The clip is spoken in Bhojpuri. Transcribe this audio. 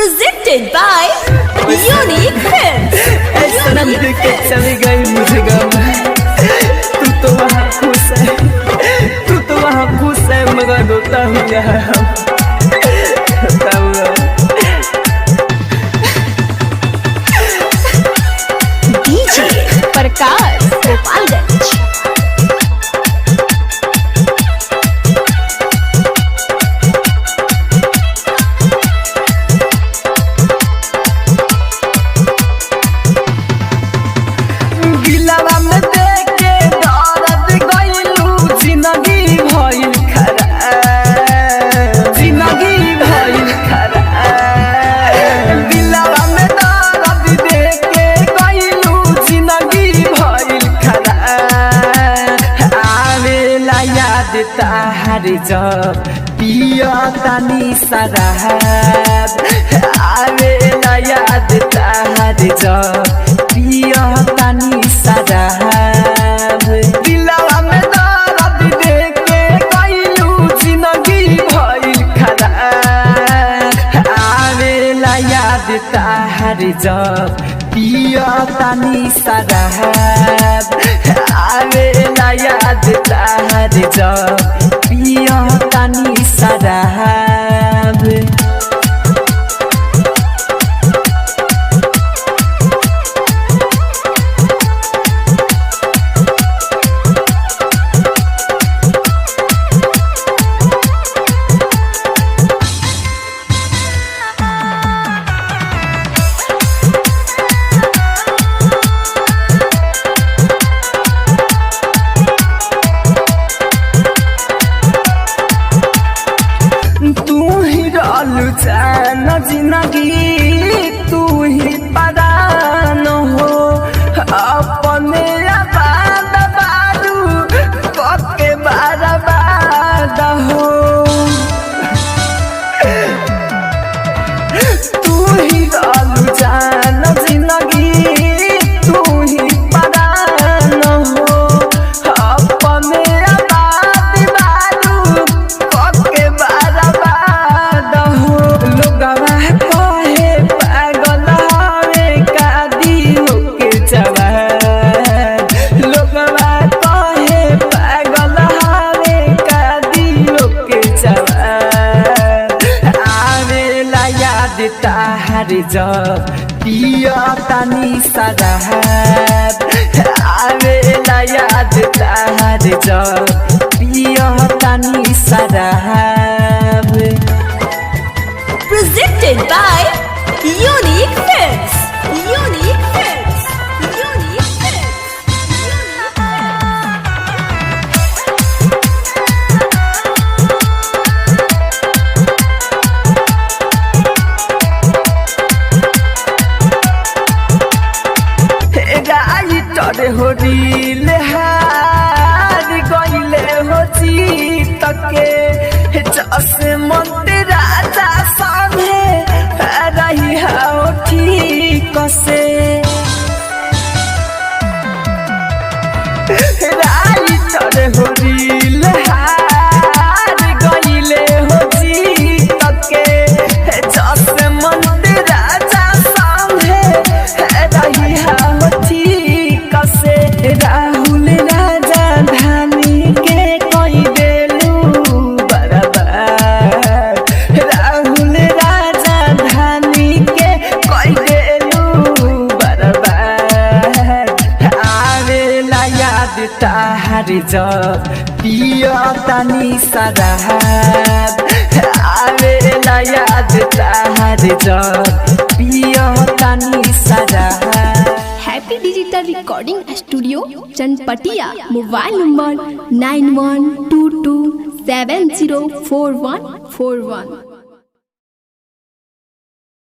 presented by Unique Films. सनम देख के चली गई मुझे गम। तू तो वहाँ खुश है, तू तो वहाँ खुश है, मगर रोता हूँ यहाँ। DJ प्रकाश गोपालगंज। गिलावा में देख के दर्द गइलू, जिंदगी भइल खराब, जिंदगी भइल खराब। गिलावा में दर्द देख के गइलू, जिंदगी भइल खराब। आवेला याद ताहर जब पिया तानी शराब, आवेला याद ताहर जब पिया तानी शराब। दिलवा में दर्द देख के गइलू, जिंदगी भइल खराब। आवेला याद ताहर जब पिया तानी शराब, आवेला याद ताहर जब पिया तानी शराब। तू ही रहलू जान जिंदगी, तू ही परान हो। अपने आबाद बारू कके बर्बाद हो। तू ही रहलू जान जिंदगी, तू ही परान हो। अपने आबाद बारू कके बर्बाद हो। लोगवा कहे पागल हवे कादी होके जवान, लोगवा कहे पागल हवे कादी होके जवान। आवेला याद ताहर जब पिया तानी शराब, आवेला याद ताहर जब पिया तानी शराब। Presented by Unique Films. Unique Films. Unique Films. Writer हो रील हार गइले हो जीत के, जैसे मंदिर राजा सामने रही हो ठीक से। राइटर हो रील हार गइले हो जीत के, जैसे मंदिर राजा सामने रही हो ठीक से। राहुल राजा धानी के कोई देलू बर्बाद, राहुल राजा धानी के कोई देलू बर्बाद। आवेला याद ताहर जब पिया तानी शराब, आवेला याद ताहर जब पिया तानी शराब। Happy digital recording studio Chanpatia. Mobile number 9122704141।